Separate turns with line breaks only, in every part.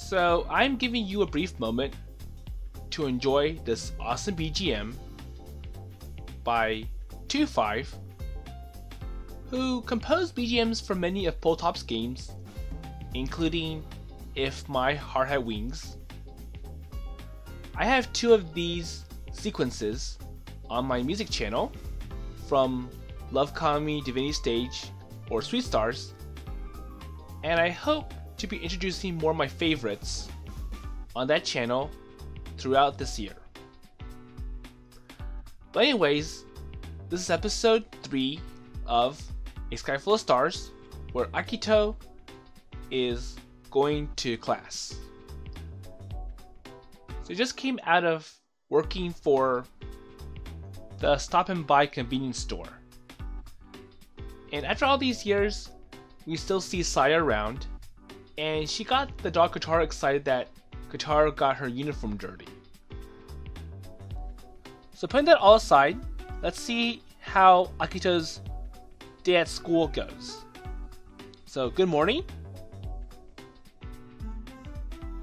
So I'm giving you a brief moment to enjoy this awesome BGM by 25, who composed BGMs for many of Poltop's games, including If My Heart Had Wings. I have two of these sequences on my music channel from Love Kami Divinity Stage or Sweet Stars, and I hope to be introducing more of my favorites on that channel throughout this year. But anyways, this is episode 3 of A Sky Full of Stars, where Akito is going to class. So he just came out of working for the Stop and Buy convenience store. And after all these years, we still see Saya around, and she got the dog Kotaro excited that Kotaro got her uniform dirty. So putting that all aside, let's see how Akito's day at school goes. So good morning.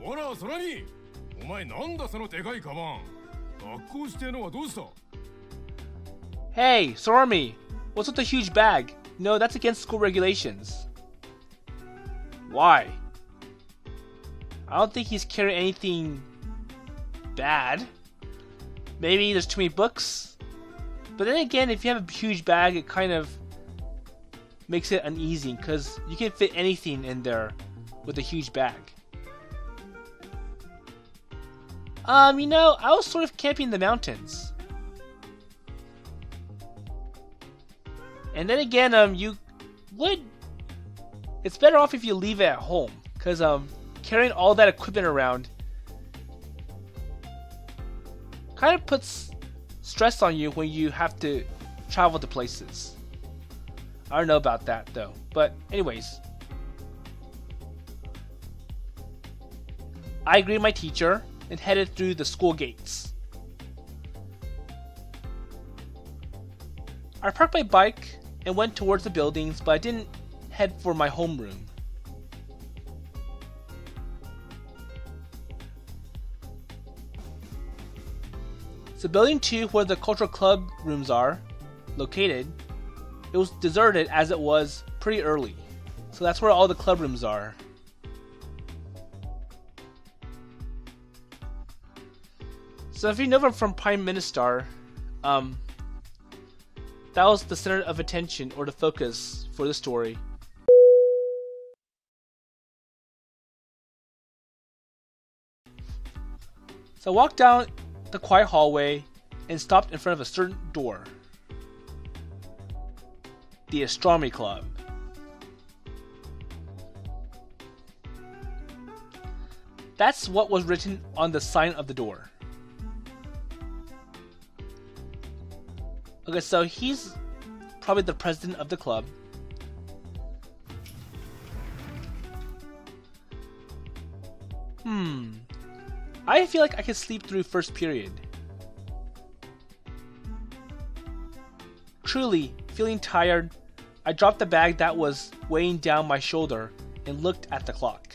ほら、空にお前なんだそのでかいカバン。学校指定のはどうした？
Hey, Sorami, what's with the huge bag? No, that's against school regulations. Why? I don't think he's carrying anything bad. Maybe there's too many books. But then again, if you have a huge bag, it kind of makes it uneasy because you can fit anything in there with a huge bag. I was sort of camping in the mountains. And then again, it's better off if you leave it at home, because carrying all that equipment around kind of puts stress on you when you have to travel to places. I don't know about that though, but anyways. I agreed with my teacher and headed through the school gates. I parked my bike and went towards the buildings, but I didn't head for my homeroom. So building 2, where the cultural club rooms are located, it was deserted as it was pretty early. So that's where all the club rooms are. So if you know from PriministAr, that was the center of attention or the focus for the story. So I walked down the quiet hallway and stopped in front of a certain door. The Astronomy Club. That's what was written on the sign of the door. Okay, so he's probably the president of the club. I feel like I could sleep through first period. Truly, feeling tired, I dropped the bag that was weighing down my shoulder and looked at the clock.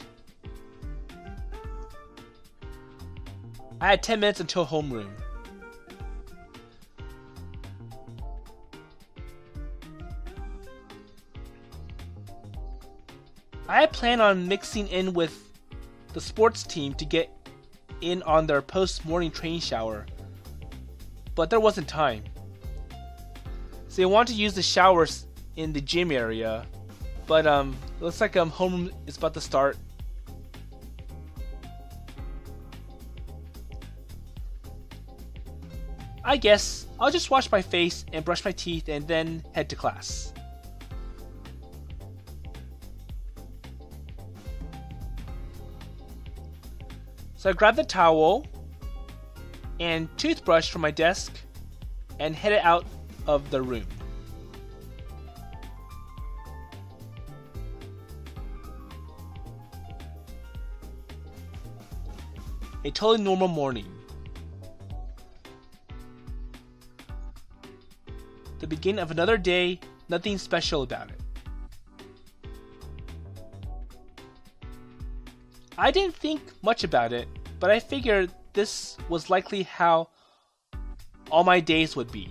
I had 10 minutes until homeroom. I had planned on mixing in with the sports team to get in on their post-morning training shower, but there wasn't time. So they wanted to use the showers in the gym area, but looks like homeroom is about to start. I guess I'll just wash my face and brush my teeth and then head to class. So I grabbed the towel and toothbrush from my desk and headed out of the room. A totally normal morning. The beginning of another day, nothing special about it. I didn't think much about it, but I figured this was likely how all my days would be.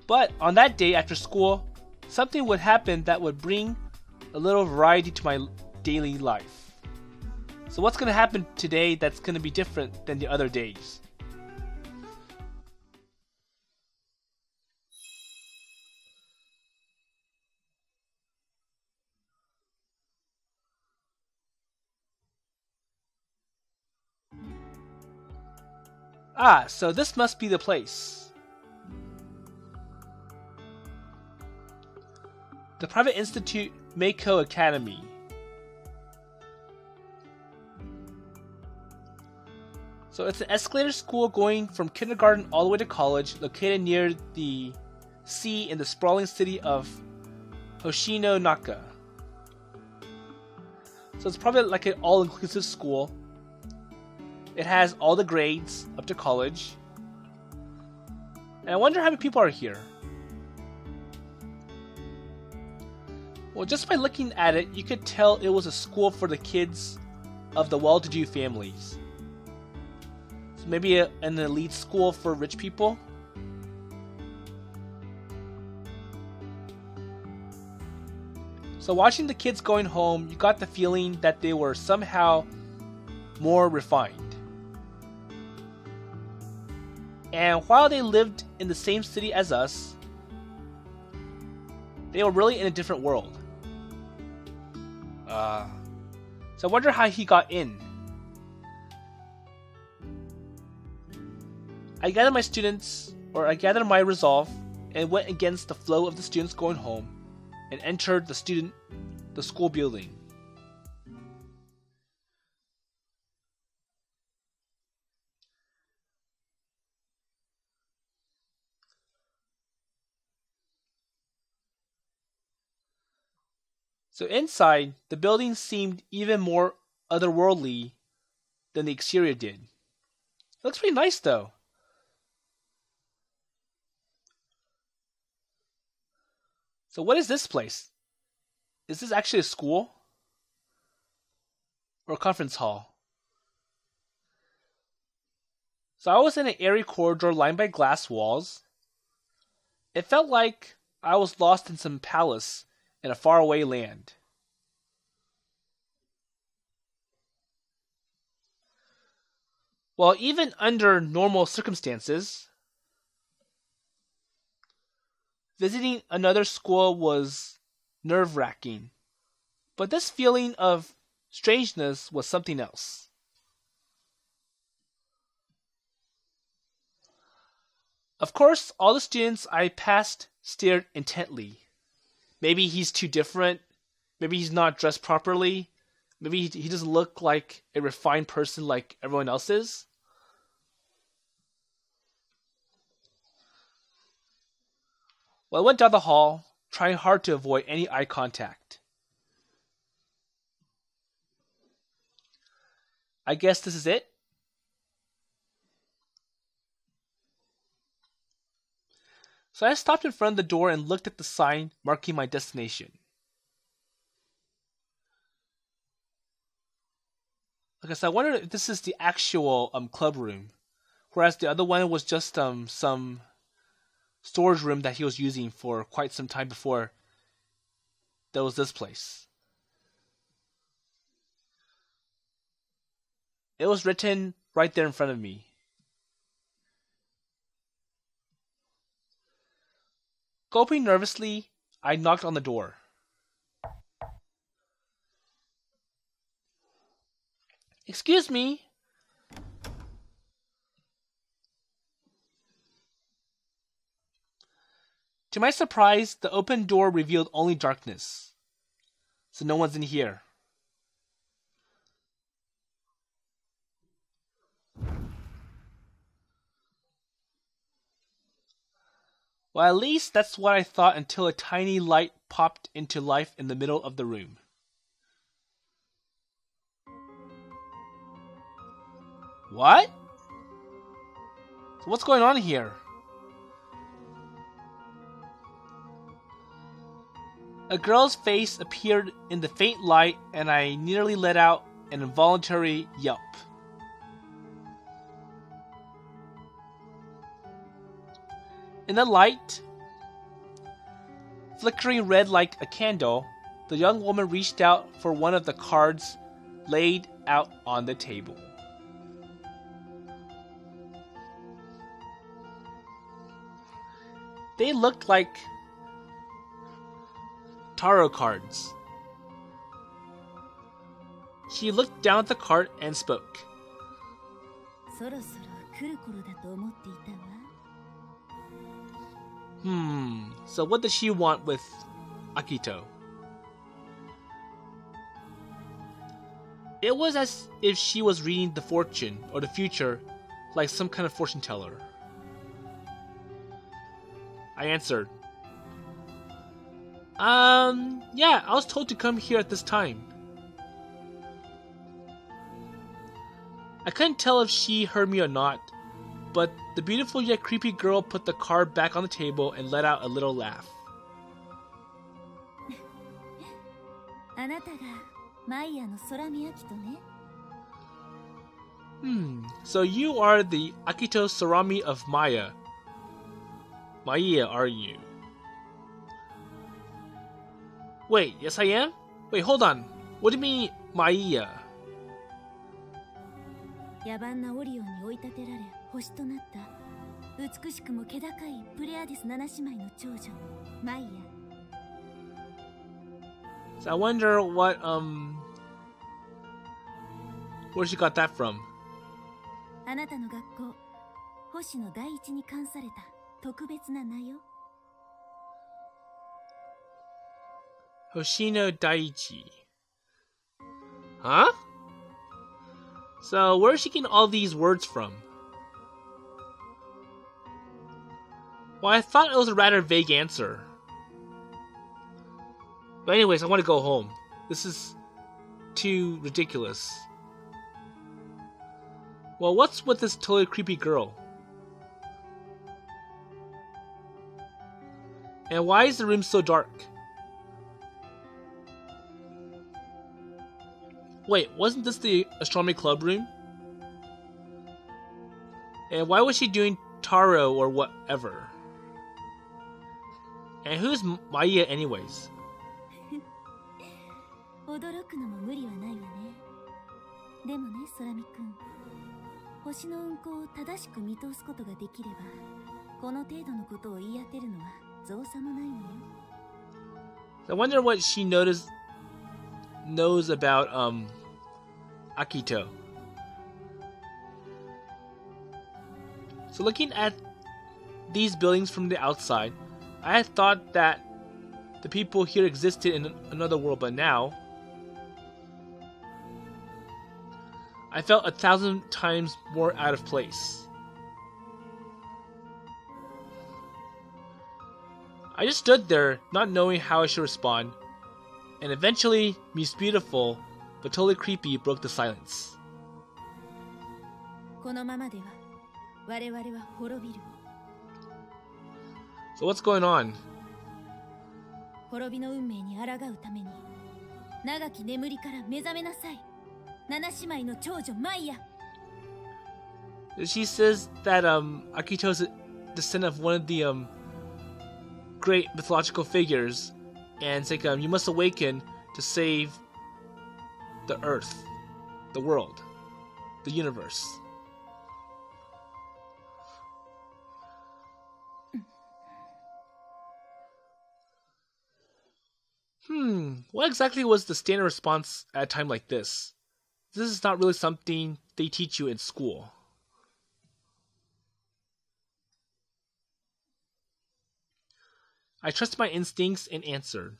But on that day after school, something would happen that would bring a little variety to my daily life. So what's going to happen today that's going to be different than the other days? Ah, so this must be the place. The private institute Meikou Academy. So it's an escalator school going from kindergarten all the way to college, located near the sea in the sprawling city of Hoshinonaka. So it's probably like an all-inclusive school. It has all the grades up to college. And I wonder how many people are here. Well, just by looking at it, you could tell it was a school for the kids of the well-to-do families. So maybe an elite school for rich people? So watching the kids going home, you got the feeling that they were somehow more refined. And while they lived in the same city as us, they were really in a different world. So I wonder how he got in. I gathered my resolve and went against the flow of the students going home and entered the school building. So inside, the building seemed even more otherworldly than the exterior did. It looks pretty nice though. So what is this place? Is this actually a school? Or a conference hall? So I was in an airy corridor lined by glass walls. It felt like I was lost in some palace in a faraway land. Well, even under normal circumstances, visiting another school was nerve-wracking, but this feeling of strangeness was something else. Of course, all the students I passed stared intently. Maybe he's too different. Maybe he's not dressed properly. Maybe he doesn't look like a refined person like everyone else is. Well, I went down the hall, trying hard to avoid any eye contact. I guess this is it? So I stopped in front of the door and looked at the sign marking my destination. Okay, so I wondered if this is the actual club room, whereas the other one was just some storage room that he was using for quite some time before there was this place. It was written right there in front of me. Gulping nervously, I knocked on the door. Excuse me. To my surprise, the open door revealed only darkness. So no one's in here. Well, at least that's what I thought until a tiny light popped into life in the middle of the room. What? So what's going on here? A girl's face appeared in the faint light, and I nearly let out an involuntary yelp. In the light, flickering red like a candle, the young woman reached out for one of the cards laid out on the table. They looked like tarot cards. She looked down at the card and spoke. So what does she want with Akito? It was as if she was reading the fortune or the future, like some kind of fortune teller. I answered, yeah, I was told to come here at this time. I couldn't tell if she heard me or not, but the beautiful yet creepy girl put the card back on the table and let out a little laugh. So you are the Akito Surami of Maya. Maya, are you? Wait, yes I am? Wait, hold on. What do you mean, Maya?
野蛮なオリオンに追い立てられ星となった美しくも気高いプレアディス七姉妹の長女マイヤ。
So I wonder what where she got that from.
あなたの学校星の第一に冠された特別な名よ。
Hoshino Daiichi. Huh? So where is she getting all these words from? Well, I thought it was a rather vague answer. But anyways, I want to go home. This is too ridiculous. Well, what's with this totally creepy girl? And why is the room so dark? Wait, wasn't this the Astronomy Club room? And why was she doing tarot or whatever? And who's Maya anyways?
驚くのも無理はないわね。でもね、空見くん。星の運行を正しく見通すことができれば、この程度のことを言い当てるのは造作もないのよ。
I wonder what she knows about Akito. So looking at these buildings from the outside, I had thought that the people here existed in another world, but now I felt 1,000 times more out of place. I just stood there, not knowing how I should respond, and eventually, Miss Beautiful, but totally creepy, broke the silence.
このままでは我々は滅びる。
So what's going on?
滅びの運命に抗うために長き眠りから目覚めなさい。七姉妹の長女マイヤ。
She says that Akito's a descendant of one of the great mythological figures, and it's like you must awaken to save the earth, the world, the universe. What exactly was the standard response at a time like this? This is not really something they teach you in school. I trusted my instincts and answered.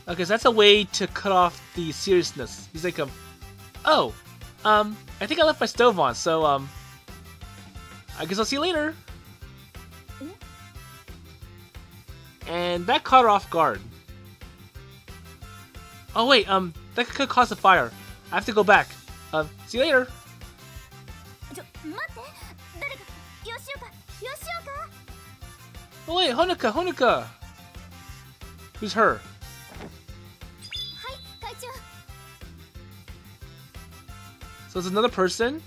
Okay, so that's a way to cut off the seriousness. He's like, I think I left my stove on, so, I guess I'll see you later. And that caught her off guard. Oh wait, that could cause a fire. I have to go back. See you later. Oh wait, Honoka, Honoka! Who's her?
はい会長
So it's another person?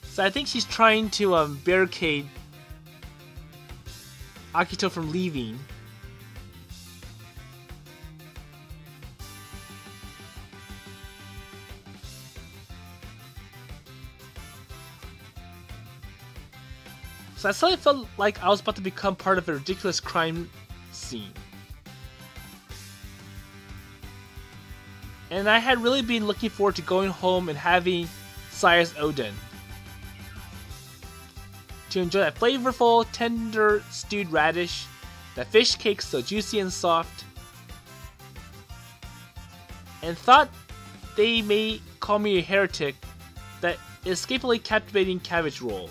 So I think she's trying to barricade Akito from leaving. So I suddenly felt like I was about to become part of a ridiculous crime scene. And I had really been looking forward to going home and having Saya's Oden. To enjoy that flavorful, tender, stewed radish, that fish cake so juicy and soft. And thought they may call me a heretic, that escapingly captivating cabbage roll.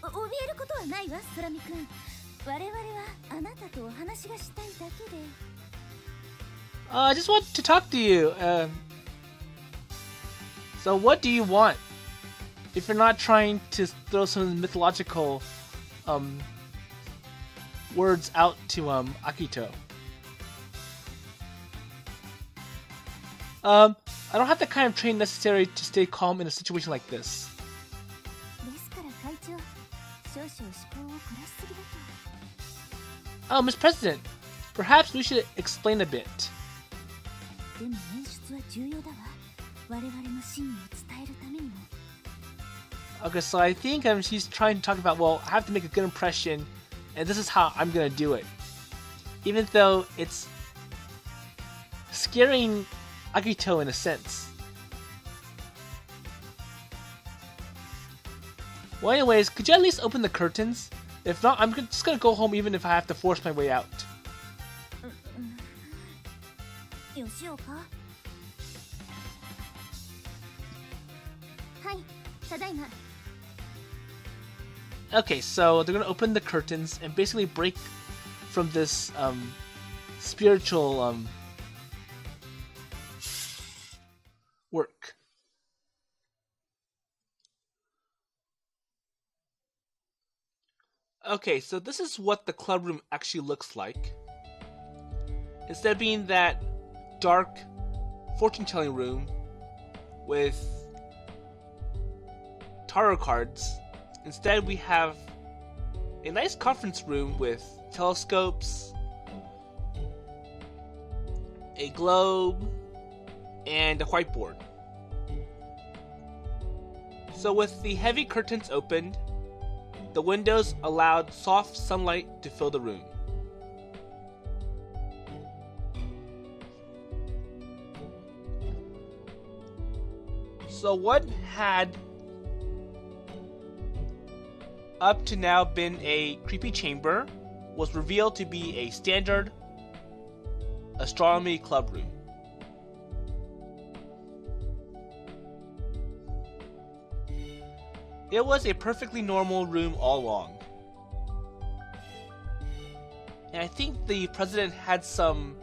怯えることはないわ、空見くん。我々はあなたとお話がしたいだけで。
I just want to talk to you. So what do you want? If you're not trying to throw some mythological words out to Akito. I don't have the kind of training necessary to stay calm in a situation like this.
ですから会長、少々思考を凝らしすぎだと。
Oh, Miss President, perhaps we should explain a bit.
でも演出は重要だわ。我々の真意を伝えるためにも。
Okay, so I think she's trying to talk about, well, I have to make a good impression, and this is how I'm gonna do it. Even though it's scaring Akito in a sense. Well, anyways, could you at least open the curtains? If not, I'm just gonna go home even if I have to force my way out.
吉岡？はい、ただいま。
Okay, so they're gonna open the curtains and basically break from this spiritual work. Okay, so this is what the club room actually looks like. Instead of being that dark fortune-telling room with tarot cards, instead we have a nice conference room with telescopes, a globe, and a whiteboard. So with the heavy curtains opened, the windows allowed soft sunlight to fill the room. So what had up to now been a creepy chamber was revealed to be a standard Astronomy Club room. It was a perfectly normal room all along. And I think the president had some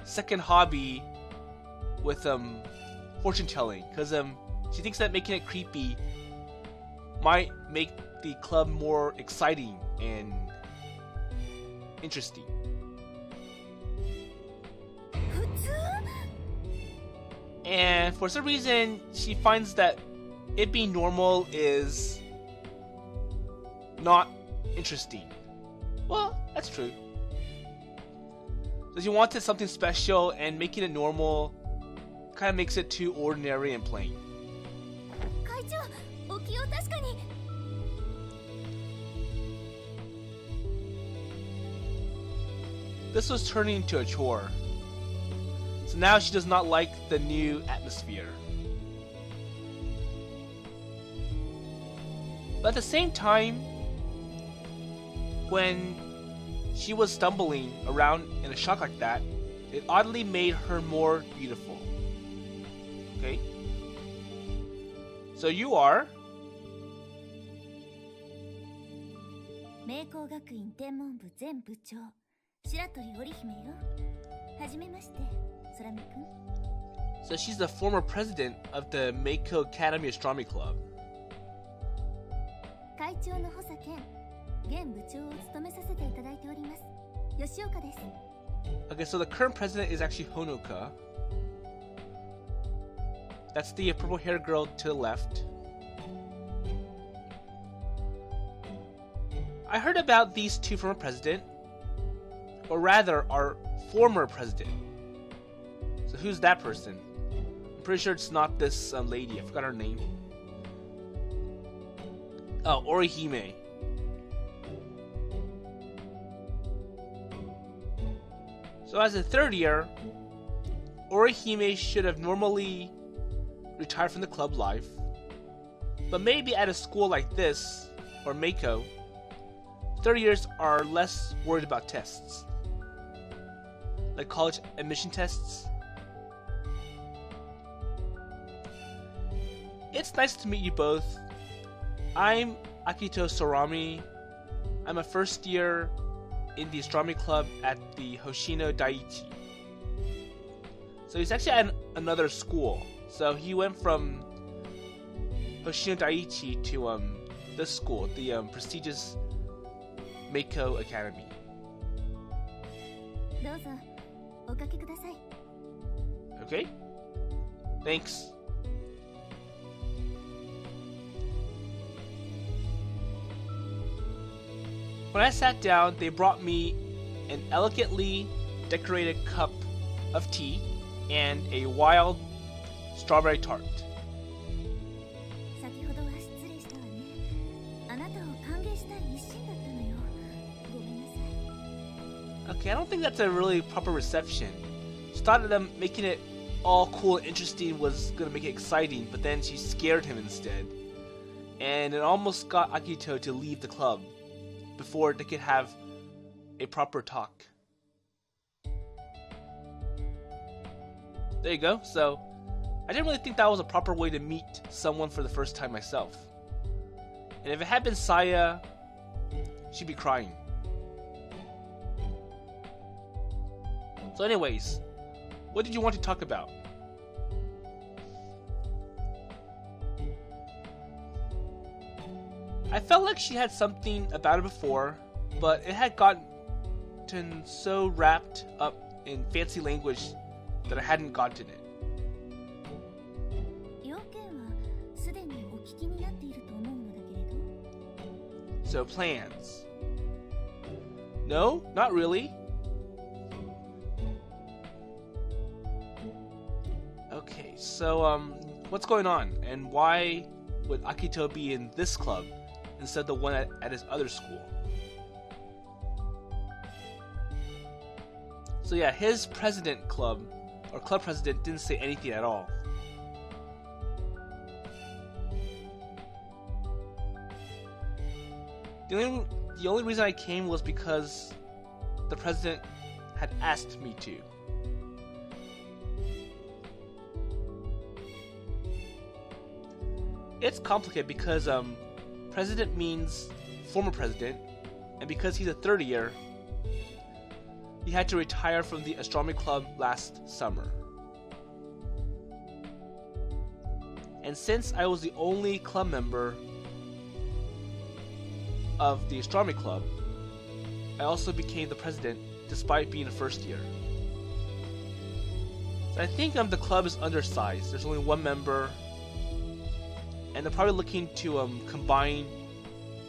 second hobby with fortune telling, because she thinks that making it creepy might make the club more exciting and interesting. And for some reason, she finds that it being normal is not interesting. Well, that's true. So she wanted something special, and making it normal kind of makes it too ordinary and plain.
会長、お気を確かに。
This was turning into a chore. So now she does not like the new atmosphere. But at the same time, when she was stumbling around in a shock like that, it oddly made her more beautiful. Okay? So you are...
明光学院天文部前部長白鳥織姫よ。はじめまして、空見くん。
So she's the former president of the Meikou Academy Astronomy Club.
会長の補佐兼現部長を務めさせていただいております吉岡です。
Okay, so the current president is actually Honoka. That's the purple-haired girl to the left. I heard about these two former president, or rather, our former president. So who's that person? I'm pretty sure it's not this lady. I forgot her name. Oh, Orihime. So as a third year, Orihime should have normally retired from the club life, but maybe at a school like this, or Meikou, third years are less worried about tests, like college admission tests. It's nice to meet you both. I'm Akito Sorami. I'm a first year in the Astronomy Club at the Hoshino Daiichi. So he's actually at another school. So he went from Hoshino Daiichi to this school, the prestigious Meikou Academy.
どうぞおかけください。
Okay? Thanks. When I sat down, they brought me an elegantly decorated cup of tea and a wild strawberry tart.
先ほどは失礼したわね。あなたを歓迎したい一心だったのよ。ごめんなさい。
Okay, I don't think that's a really proper reception. She thought that them making it all cool and interesting was gonna make it exciting, but then she scared him instead. And it almost got Akito to leave the club before they could have a proper talk. There you go. So, I didn't really think that was a proper way to meet someone for the first time myself. And if it had been Saya, she'd be crying. So anyways, what did you want to talk about? I felt like she had something about it before, but it had gotten so wrapped up in fancy language that I hadn't gotten it.
要件はすでにお聞きになっていると思うのだけれど。
So plans. No, not really. Okay, so what's going on, and why would Akito be in this club instead of the one at his other school? So yeah, his president club, or club president, didn't say anything at all. The only reason I came was because the president had asked me to. It's complicated because president means former president, and because he's a third year, he had to retire from the Astronomy Club last summer. And since I was the only club member of the Astronomy Club, I also became the president despite being a first year. So I think the club is undersized. There's only one member, and they're probably looking to combine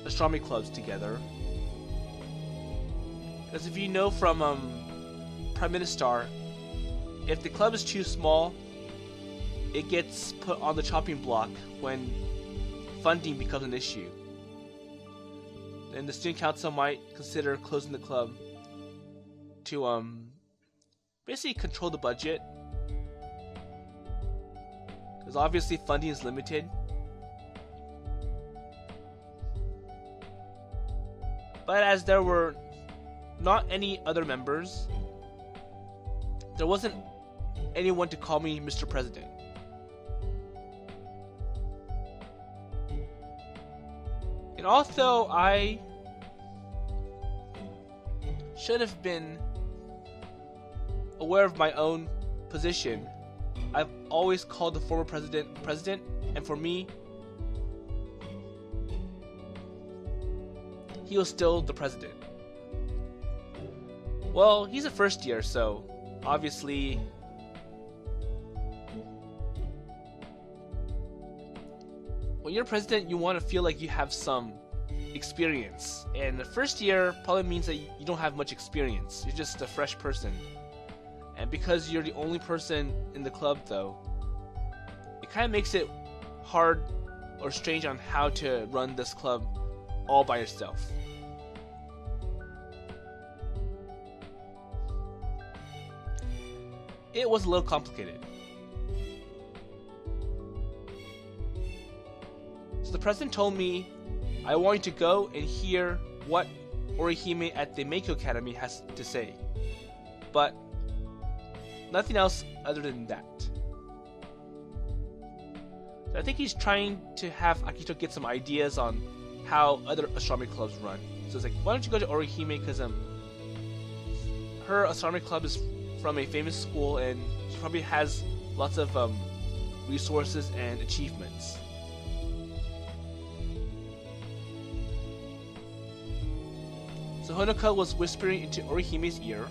astronomy clubs together. Because if you know from PriministAr, if the club is too small, it gets put on the chopping block when funding becomes an issue. And the student council might consider closing the club to basically control the budget. Because obviously funding is limited. But as there were not any other members, there wasn't anyone to call me Mr. President. And although I should have been aware of my own position, I've always called the former president, and for me, he was still the president. Well, he's a first year, so obviously when you're president, you want to feel like you have some experience. And the first year probably means that you don't have much experience. You're just a fresh person. And because you're the only person in the club, though, it kind of makes it hard or strange on how to run this club all by yourself. It was a little complicated. So the president told me I want you to go and hear what Orihime at the Meikou Academy has to say. But nothing else other than that. So I think he's trying to have Akito get some ideas on how other astronomy clubs run. So it's like, why don't you go to Orihime, because her astronomy club is from a famous school and she probably has lots of resources and achievements. So Honoka was whispering into Orihime's ear.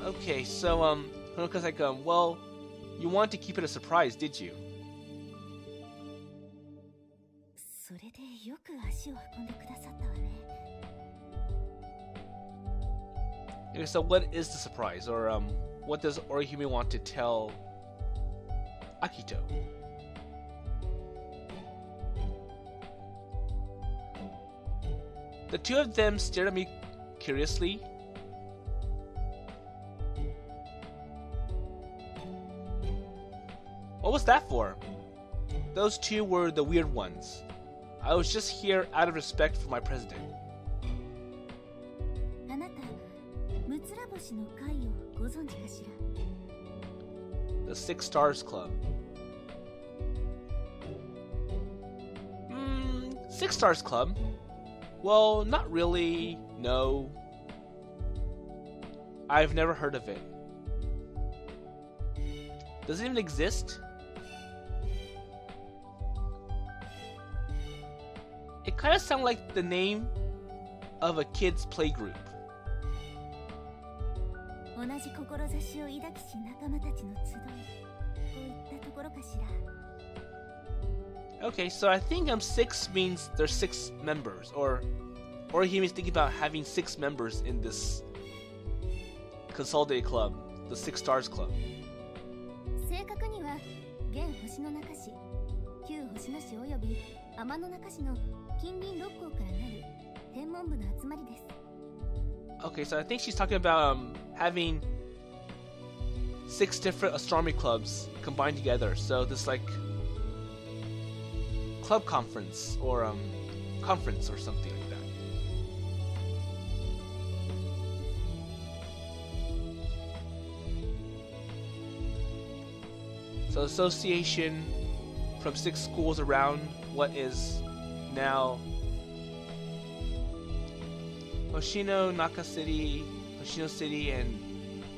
Okay, so Honoka's like, well, you want to keep it a surprise, did you? Okay, so what is the surprise, or what does Orihime want to tell Akito? The two of them stared at me curiously. What was that for? Those two were the weird ones. I was just here out of respect for my president. The Six Stars Club. Six Stars Club? Well, not really, no. I've never heard of it. Does it even exist? It kind of sounds like the name of a kid's playgroup. Okay, so I think six means there's 6 members, or Orihime is thinking about having 6 members in this consolidated club, the Six Stars Club. Okay, so I think she's talking about having 6 different astronomy clubs combined together. So this like club conference or conference or something like that. So association from 6 schools around what is now Hoshino City, and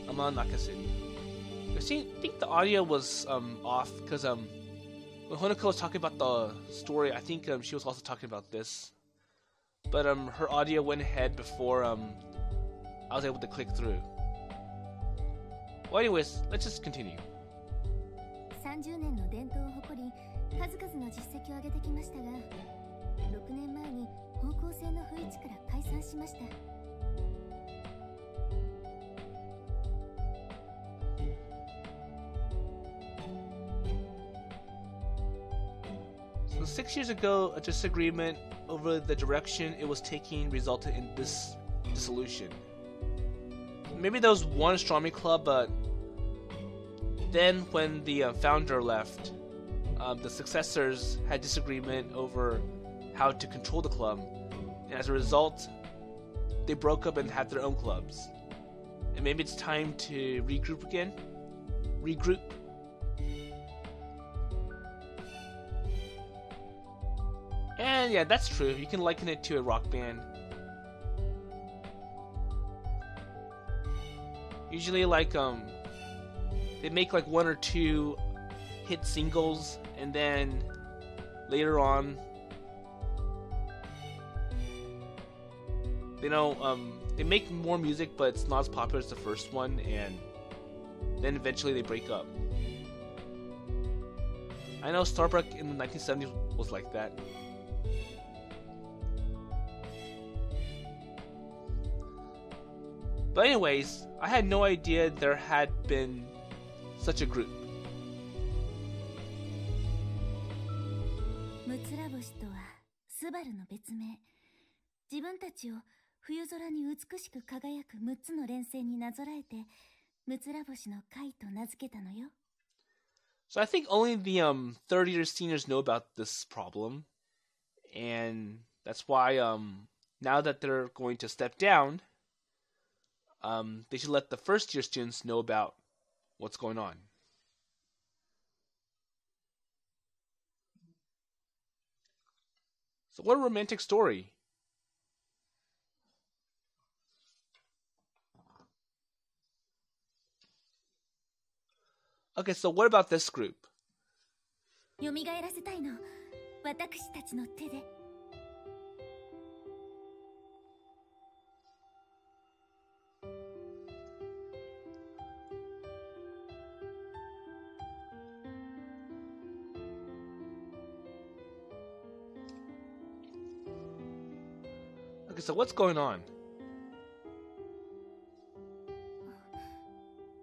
Amanaka City. I think the audio was off because when Honoka was talking about the story, I think she was also talking about this. But her audio went ahead before I was able to click through. Well, anyways, let's just continue.
30年の伝統を誇り、数々の実績を上げてきましたが、6年前に方向性の不一致から解散しました。
So 6 years ago, a disagreement over the direction it was taking resulted in this dissolution. Maybe there was one astronomy club, but then when the founder left, the successors had disagreement over how to control the club, and as a result, they broke up and had their own clubs. And maybe it's time to regroup again? Regroup? And yeah, that's true. You can liken it to a rock band. Usually, like, they make like 1 or 2 hit singles, and then later on, they make more music, but it's not as popular as the first one, and then eventually they break up. I know Starbuck in the 1970s was like that. But anyways, I had no idea there had been such a group.
ムツラ星とはスバルの別名。自分たちを冬空に美しく輝く6つの連星になぞらえて、ムツラ星の会と名付けたのよ。
So I think only the third-year seniors know about this problem, and that's why now that they're going to step down, they should let the first-year students know about what's going on. So what a romantic story. Okay, so what about this group?
蘇らせたいの、私たちの手で。
Okay, so what's going on?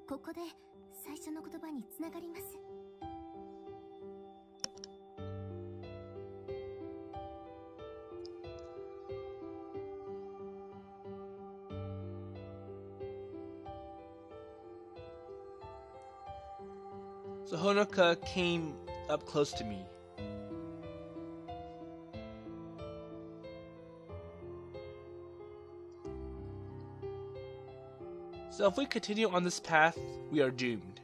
ここで最初の言葉につながります。
So Honoka came up close to me. So if we continue on this path, we are doomed.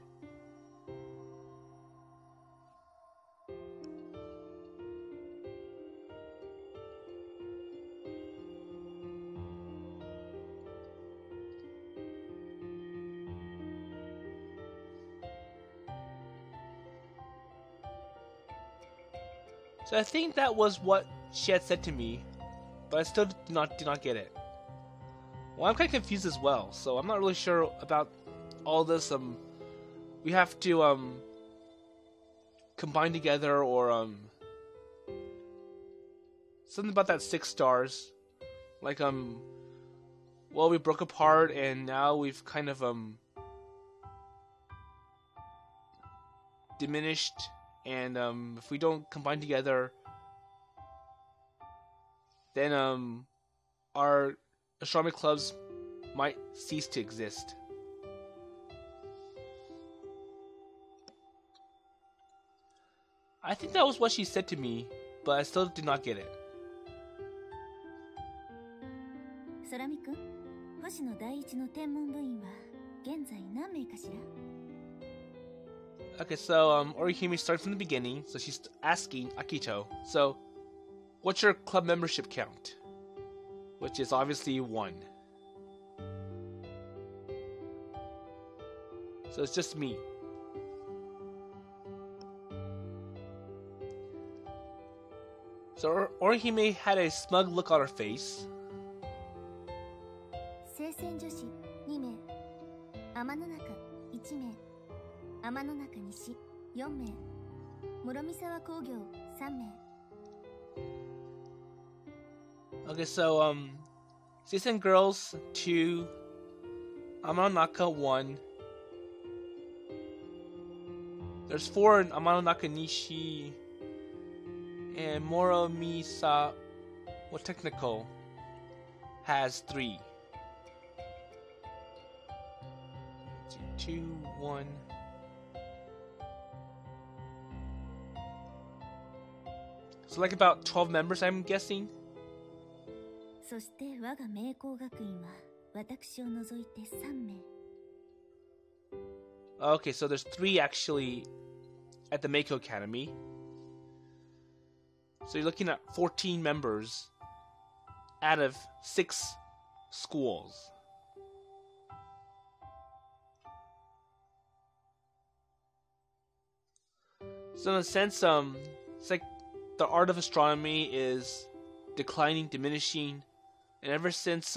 So I think that was what she had said to me, but I still did not get it. Well, I'm kind of confused as well, so I'm not really sure about all this. We have to combine together, or something about that 6 stars. Like well, we broke apart, and now we've kind of diminished. And if we don't combine together, then our astronomy clubs might cease to exist. I think that was what she said to me, but I still did not get it.
空見くん、星の第一の天文部員は現在何名かしら？
Okay, so Orihime started from the beginning, so she's asking Akito, so what's your club membership count? Which is obviously 1. So it's just me. So Orihime had a smug look on her face.
聖戦女子2名、天の中1名、天の中西4名、諸見沢工業3名。
Okay, so Season Girls 2, Amanonaka 1. There's 4 in Amanonaka Nishi, and Moromisa, well, technical, has 3. 2, 1. So like about 12 members, I'm guessing.
そして我が名工学院は私を除いて3名。
Okay, so there's 3 actually at the Meikou Academy. So you're looking at 14 members out of 6 schools. So in a sense, it's like the art of astronomy is declining, diminishing, and ever since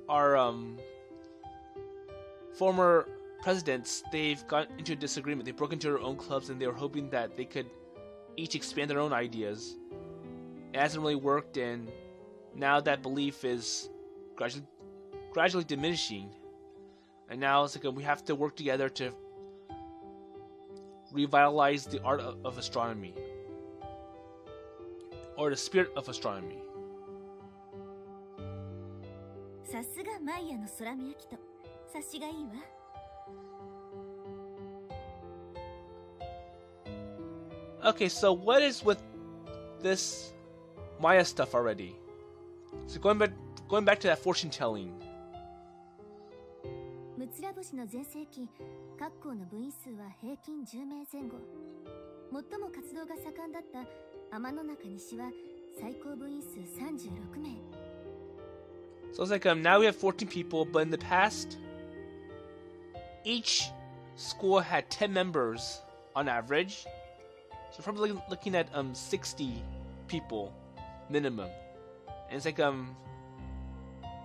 our former presidents, they've got into a disagreement. They broke into their own clubs, and they were hoping that they could each expand their own ideas. It hasn't really worked, and now that belief is gradually diminishing. And now it's like we have to work together to revitalize the art of astronomy, or the spirit of astronomy.
さすがマイヤの空見秋人、察しがいいわ。
Okay, so what is with this Maya stuff already? So going back to that fortune telling.
ムツラ星の全盛期、各校の部員数は平均10名前後。最も活動が盛んだった天の中西は最高部員数36名。
So it's like now we have 14 people, but in the past, each school had 10 members on average. So probably looking at 60 people minimum. And it's like Amano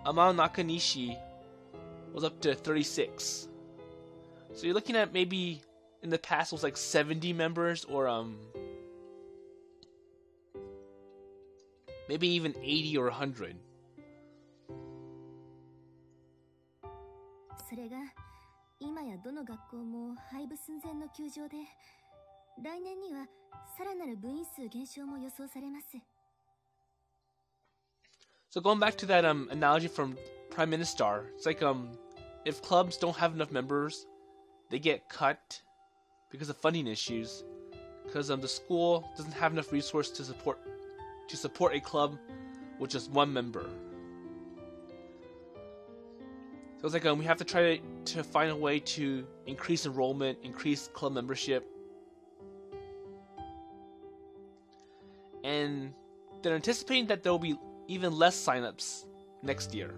Nakanishi was up to 36. So you're looking at maybe in the past it was like 70 members, or maybe even 80 or 100.
それが今やどの学校も廃部寸前の窮状で、来年にはさらなる部員数減少も予想されます。
So going back to that analogy from PriministAr, it's like if clubs don't have enough members, they get cut because of funding issues, because the school doesn't have enough resource to support a club with just one member. So it's like we have to try to find a way to increase enrollment, increase club membership. And they're anticipating that there will be even less signups next year.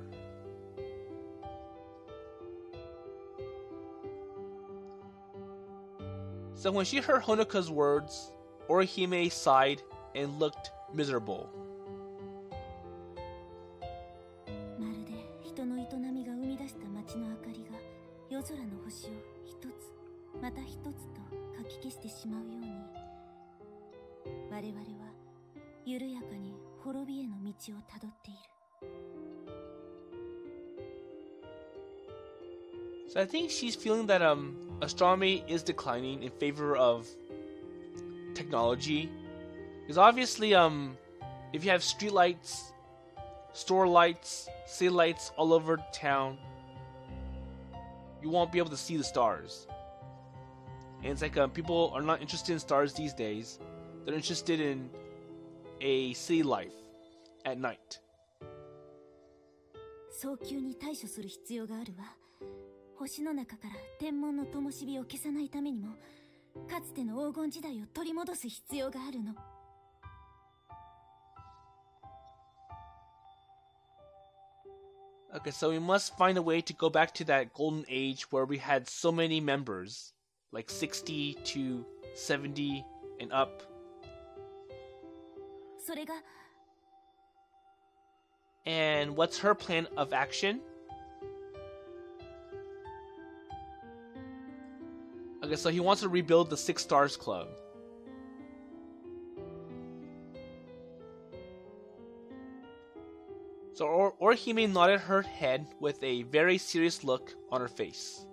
So when she heard Honoka's words, Orihime sighed and looked miserable.
まるで人の営みが生み出した街の明かりが夜空の星を一つまた一つとかき消してしまうように、我々は緩やかに滅びへの道をたどっている。
So I think she's feeling that astronomy is declining in favor of technology. Because obviously if you have street lights, store lights, city lights all over town, you won't be able to see the stars. And it's like people are not interested in stars these days. They're interested in a city life at night.
早急に対処する必要があるわ。星の中から天文の灯火を消さないためにも、かつての黄金時代を取り戻す必要があるの。
Okay, so we must find a way to go back to that golden age where we had so many members, like 60 to 70 and up.
それが
And what's her plan of action? Okay, so he wants to rebuild the Six Stars Club. So Orihime nodded her head with a very serious look on her face.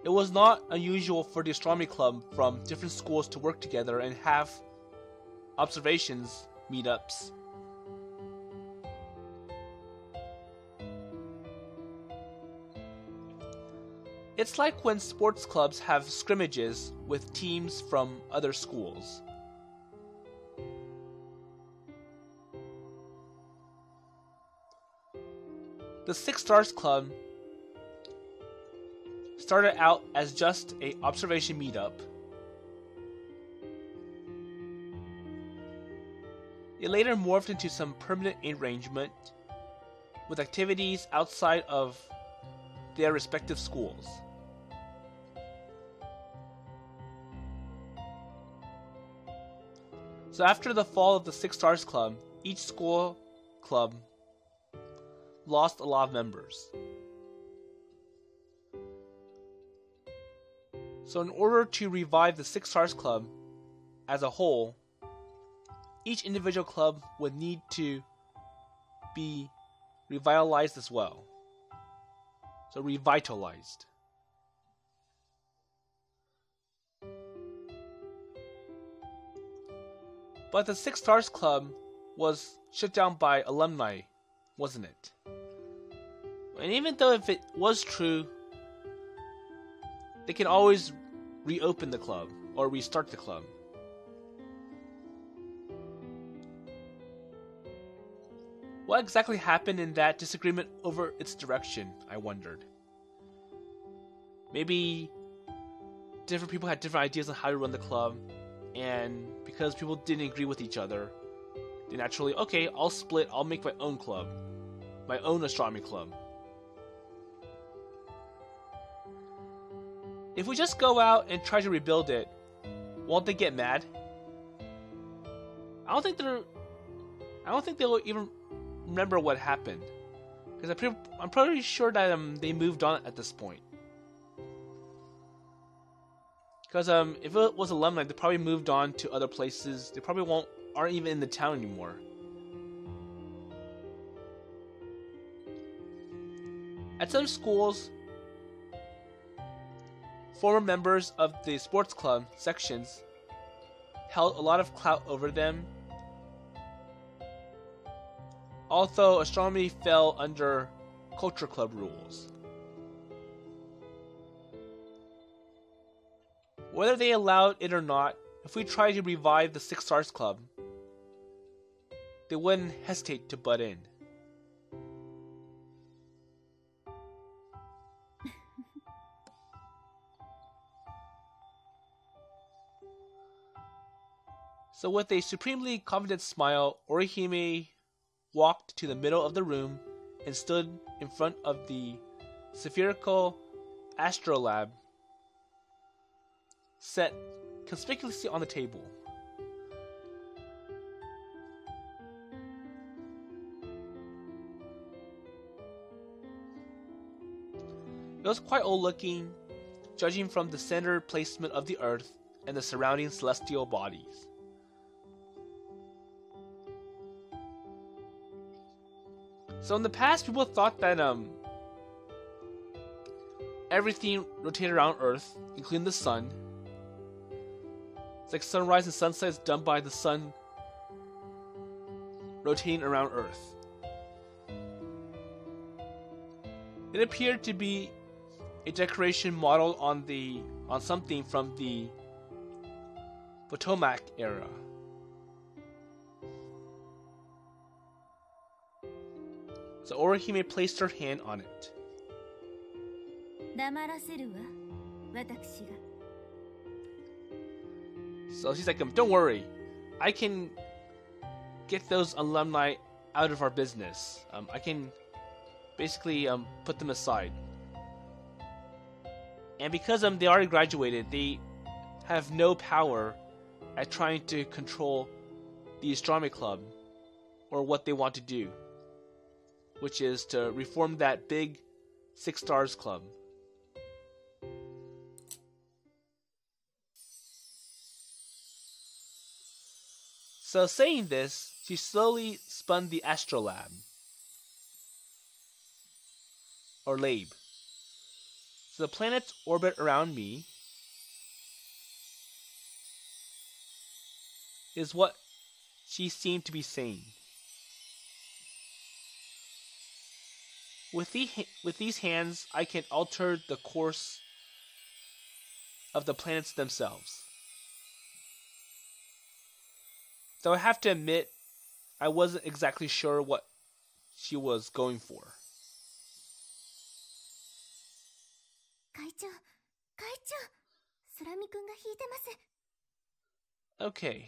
It was not unusual for the Astronomy Club from different schools to work together and have observations meetups. It's like when sports clubs have scrimmages with teams from other schools. The Six Stars Club started out as just an observation meetup. It later morphed into some permanent arrangement with activities outside of their respective schools. So after the fall of the Six Stars Club, each school club lost a lot of members. So in order to revive the Six Stars Club as a whole, each individual club would need to be revitalized as well. So revitalized. But the Six Stars Club was shut down by alumni, wasn't it? And even though if it was true, they can always reopen the club or restart the club. What exactly happened in that disagreement over its direction, I wondered. Maybe different people had different ideas on how to run the club, and because people didn't agree with each other, they naturally, okay, I'll split, I'll make my own club, my own astronomy club. If we just go out and try to rebuild it, won't they get mad? I don't think they'll even remember what happened, because I'm pretty sure that they moved on at this point. Because if it was alumni, they probably moved on to other places. They probably aren't even in the town anymore. At some schools, former members of the sports club sections held a lot of clout over them, although astronomy fell under culture club rules. Whether they allowed it or not, if we tried to revive the Six Stars Club, they wouldn't hesitate to butt in. So with a supremely confident smile, Orihime walked to the middle of the room and stood in front of the spherical astrolabe set conspicuously on the table. It was quite old looking, judging from the center placement of the Earth and the surrounding celestial bodies. So in the past, people thought that everything rotated around Earth, including the sun. It's like sunrise and sunset is done by the sun rotating around Earth. It appeared to be a decoration modeled on something from the Potomac era. So Orihime placed her hand on it. So she's like, don't worry, I can get those alumni out of our business. I can basically put them aside. And because they already graduated, they have no power at trying to control the Astronomy Club or what they want to do, which is to reform that big Six Stars Club. So saying this, she slowly spun the astrolabe, or labe. So the planets orbit around me is what she seemed to be saying. With these hands, I can alter the course of the planets themselves. Though I have to admit, I wasn't exactly sure what she was going for.
会長、空見くんが弾いてます。
Okay,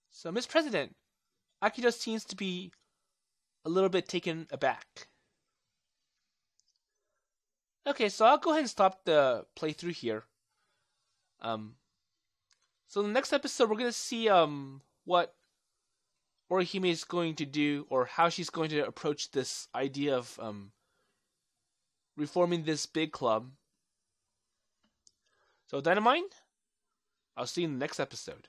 so Miss President, Akito seems to be a little bit taken aback. Okay, so I'll go ahead and stop the playthrough here. So in the next episode, we're gonna see what Orihime is going to do, or how she's going to approach this idea of reforming this big club. So with that in mind, I'll see you in the next episode.